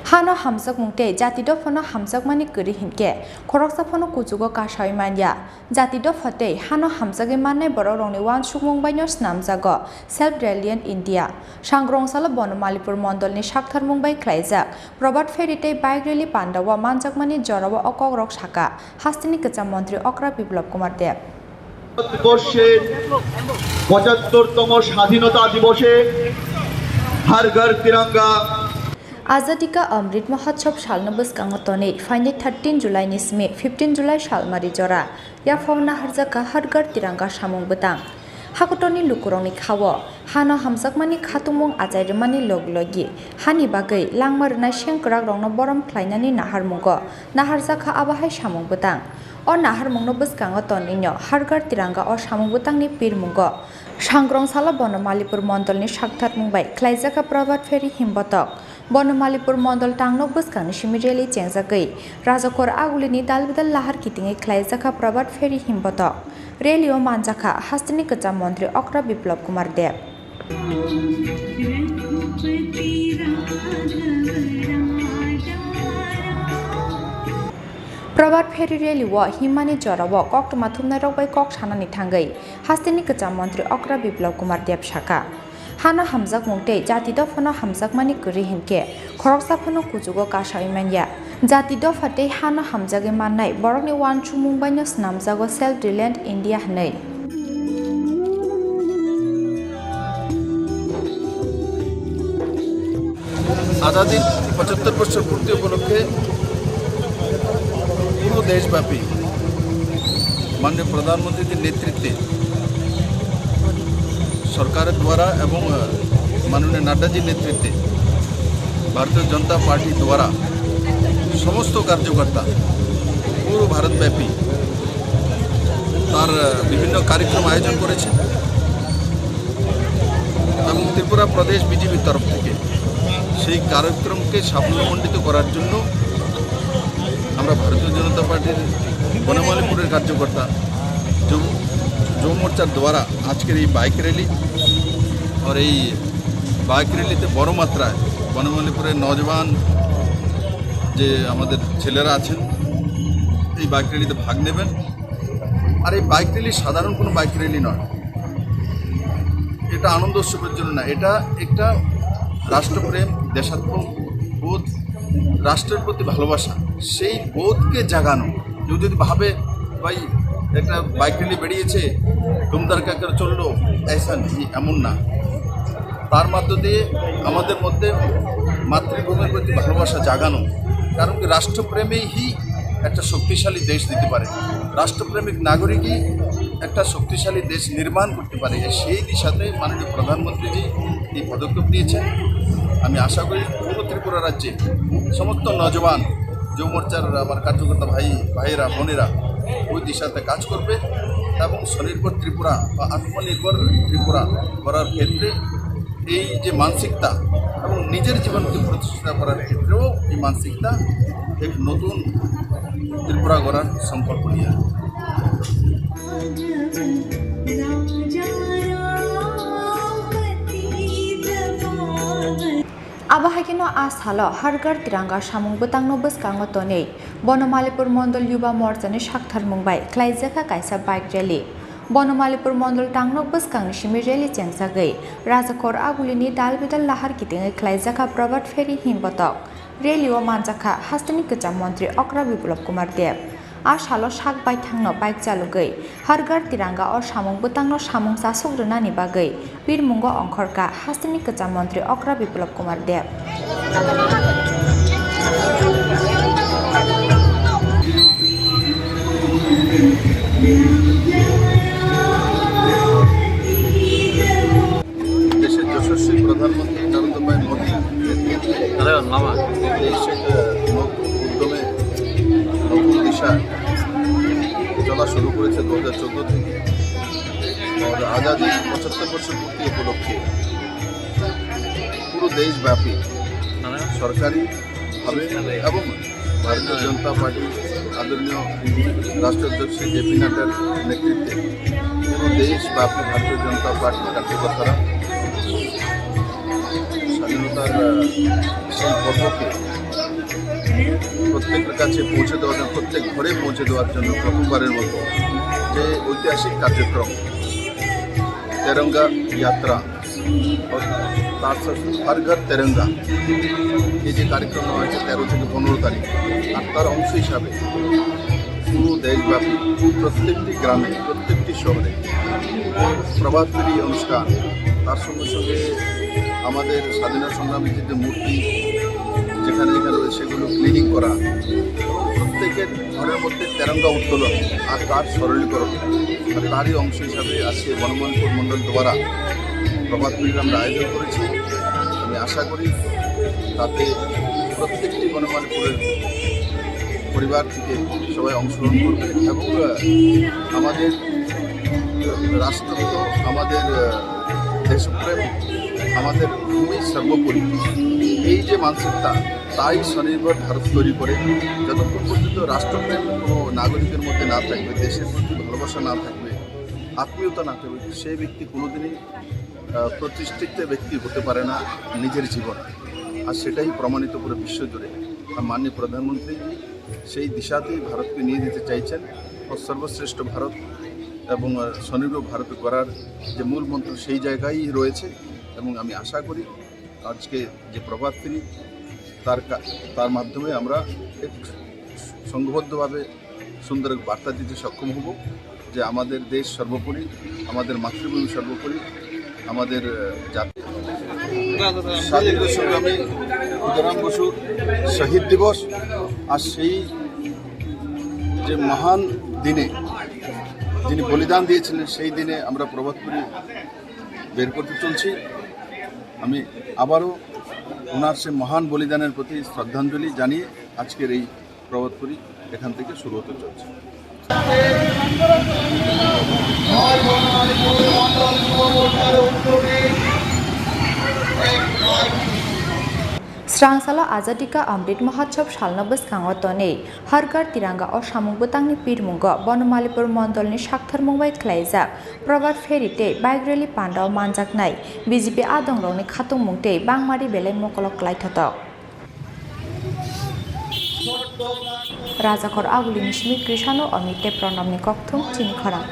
Hano hamsak mungte jati do fono hamsak mani kuri hinke khoroksa fono kujugo kasai manya jati do fote hano hamsake manne borok rongni wan sukmung baino snamjago self reliant India sangrong sala Bonomalipur mondol ni sakthar mungbai khlaijak Robert Ferry bike rally pandawa manjakmani jorawa okok rok saka hastini kacham mantri Okra Biplab Kumar Deb ভারতবর্ষের ৭৫তম স্বাধীনতা দিবসে हर घर तिरंगा Azadi ka Amrit Mahotsav salno bwskango tonwi faini 13 July ni simi 15 July salmari jora ya fauna harjaka har ghar tiranga samung bwtang hakutoni lukurongni khawo hano hamjakmani khatumung ajairmani loglogi hani bagai langmarnai sengkrak rongno borom khlainani naharmungo naharjaka abahai samung bwtang o naharmungno bwskango tonino har ghar tiranga o samung bwtangni pirmungo sangrong sala Bonomalipur mondolni sakthar mungbai khlaijaka Robert Ferry himbotok Bonomalipur mondol tangnok bwskangni simi rally chengjagai rajakor agulini dalbidal lahar kitingi khlaijaka Robert Ferry himbotok rally o manjaka hastini kacham mantri Okra Biplab Kumar Deb Robert Ferry rally wa himani jorawo koktuma thumnai rok bai kok sanani thangai hastini kacham mantri Okra Biplab Kumar Deb saka hano hamjak mungte jati do phono hamjakmani kuri hinke khoroksa phono kujugo kasai manya jati do phate hano hamjage mannai borokni wan chumung baino snamjago self reliant India hanai आजादी 75 বছর পূর্তি উপলক্ষে পুরো দেশব্যাপী মাননীয় প্রধানমন্ত্রীর নেতৃত্বে সরকারের দ্বারা এবং মাননীয় নাড্ডাজির নেতৃত্বে ভারতীয় জনতা পার্টি দ্বারা সমস্ত কার্যকর্তা পুরো ভারতব্যাপী তার বিভিন্ন কার্যক্রম আয়োজন করেছে এবং ত্রিপুরা প্রদেশ বিজেপির তরফ থেকে সেই কার্যক্রমকে সাফল্যমণ্ডিত করার জন্য আমরা ভারতীয় জনতা পার্টির বনমালীপুরের কার্যকর্তা যুব মোর্চার দ্বারা আজকের এই বাইক র্যালি আর এই বাইক র্যালিতে বড় মাত্রায় বনমালীপুরের নজওয়ান যে আমাদের ছেলেরা আছেন এই বাইক র্যালিতে ভাগ নেবেন আর এই বাইক র্যালি সাধারণ কোনো বাইক র্যালি নয় এটা আনন্দ উৎসবের জন্য না এটা একটা রাষ্ট্রপ্রেম দেশাত্মবোধ রাষ্ট্রের প্রতি ভালোবাসা সেই বোধকে জাগানো কেউ যদি ভাবে ভাই একটা বাইক র্যালি বেরিয়েছে ধুমধারকা করে চললো এমন না তার মধ্য দিয়ে আমাদের মধ্যে মাতৃভূমির প্রতি ভালোবাসা জাগানো কারণ কি রাষ্ট্রপ্রেমেই একটা শক্তিশালী দেশ দিতে পারে রাষ্ট্রপ্রেমিক নাগরিকই একটা শক্তিশালী দেশ নির্মাণ করতে পারে সেই দিশাতে মাননীয় প্রধানমন্ত্রীজি এই পদক্ষেপ নিয়েছেন আমি আশা করি পুরো ত্রিপুরা রাজ্যে সমস্ত নজওয়ান যুব মোর্চার আমার কার্যকর্তা ভাইয়েরা বোনেরা ওই দিশাতে কাজ করবে এবং স্বনির্ভর ত্রিপুরা বা আত্মনির্ভর ত্রিপুরা করার ক্ষেত্রে এই যে মানসিকতা এবং নিজের জীবনকে প্রতিষ্ঠা করার ক্ষেত্রেও এই মানসিকতা এক নতুন ত্রিপুরা গড়ার সংকল্প নিয়ে Abahakino ashalo har ghar tiranga samung bwtangno bwskango tonwi Bonomalipur mondol yuba morchani sakthar mungbai khlaijaka kaisa bike rally Bonomalipur mondol tangnok bwskangni simi rally chengjagai rajakor agulini dalbidal lahar kitingi khlaijaka Robert Ferry himbotok rally o manjaka hastini kacham mantri Okra Biplab Kumar Deb ashalo sak bai thangno bike chalugai har ghar tiranga o samung bwtangno samung chasogrwnani bagai birmungo ongkhorka hastini kacham mantri Okra Biplab Kumar Deb দেশের যশস্বী প্রধানমন্ত্রী নরেন্দ্র ভাই মোদী উদ্যমে নতুন দিশা চলা শুরু করেছে 2014 থেকে আজাদি 75 বছর পূর্তি উপলক্ষে পুরো দেশব্যাপী সরকারিভাবে এবং ভারতীয় জনতা পার্টি আদরণীয় রাষ্ট্রাধ্যক্ষ জেপি নাড্ডার নেতৃত্বে পুরো দেশব্যাপী ভারতীয় জনতা পার্টির কার্যকর্তারা স্বাধীনতার সেই পর্বকে প্রত্যেকের কাছে পৌঁছে দেওয়ার জন্য, প্রত্যেক ঘরে পৌঁছে দেওয়ার জন্য প্রথমবারের মতো যে ঐতিহাসিক কার্যক্রম তেরঙ্গা যাত্রা তার সাথে হর ঘর তেরঙ্গা এই যে কার্যক্রম হয়েছে 13 থেকে 15 তারিখ, আর তার অংশ হিসাবে পুরো দেশব্যাপী প্রত্যেকটি গ্রামে প্রত্যেকটি শহরে প্রভাত ফেরি অনুষ্ঠান, তার সঙ্গে সঙ্গে আমাদের স্বাধীনতা সংগ্রামীদের যে মূর্তি যেখানে যেখানে রয়েছে সেগুলো ক্লিনিং করা, প্রত্যেকের ঘরের মধ্যে তেরঙ্গা উত্তোলন আর তার সরলীকরণ, আর তারই অংশ হিসাবে আজকে বনমালীপুর মণ্ডল দ্বারা প্রভাত ফেরির আমরা আয়োজন করেছি। আমি আশা করি তাতে প্রত্যেকটি বনমালীপুরের পরিবার থেকে সবাই অংশগ্রহণ করবে এবং আমাদের রাষ্ট্রগত, আমাদের দেশপ্রেম, আমাদের ভূমি সর্বোপরি এই যে মানসিকতা, তাই স্বনির্ভর ভারত তৈরি করে যতক্ষণ পর্যন্ত রাষ্ট্রপ্রেম কোনো নাগরিকের মধ্যে না থাকবে, দেশের প্রতি ভালোবাসা না থাকবে, আত্মীয়তা না থাকবে, সেই ব্যক্তি কোনোদিনই প্রতিষ্ঠিত ব্যক্তি হতে পারে না নিজের জীবনে। আর সেটাই প্রমাণিত করে বিশ্বজুড়ে। আর মাননীয় প্রধানমন্ত্রী সেই দিশাতেই ভারতকে নিয়ে যেতে চাইছেন ও সর্বশ্রেষ্ঠ ভারত এবং স্বনির্ভর ভারত গড়ার যে মূল মন্ত্র সেই জায়গায় রয়েছে। এবং আমি আশা করি আজকে যে প্রভাত ফেরি তার মাধ্যমে আমরা এক সংঘবদ্ধভাবে সুন্দর বার্তা দিতে সক্ষম হব যে আমাদের দেশ সর্বোপরি, আমাদের মাতৃভূমি সর্বোপরি, আমাদের জাতি। স্বাধীনতা সংগ্রামী ক্ষুদিরাম বসুর শহীদ দিবস, আর সেই যে মহান দিনে যিনি বলিদান দিয়েছিলেন সেই দিনে আমরা প্রভাত ফেরি বের করতে চলছি। আমি আবারও ওনার সে মহান বলিদানের প্রতি শ্রদ্ধাঞ্জলি জানিয়ে আজকের এই প্রভাত ফেরি এখান থেকে শুরু হতে চলছে। स्रांसाला आजादी का अमृत महोत्सव सालनबस कांगतने हर घर तिरंगा और सामुंगबतांगनि पिरमुंग बनमालीपुर मंडलनि साक्थारमुंबाय ख्लायजाक प्रभात फेरिते बाइक रैली पान्डाव मानजाकनाय बीजेपी आदंग्रंनि खाथंमुंते बांमारि बेलेन मकलक क्लायथाथक राजाखर आगुलिनि स्मित कृषानो अमिते प्रणबनि कक्थुं चिनि खरां।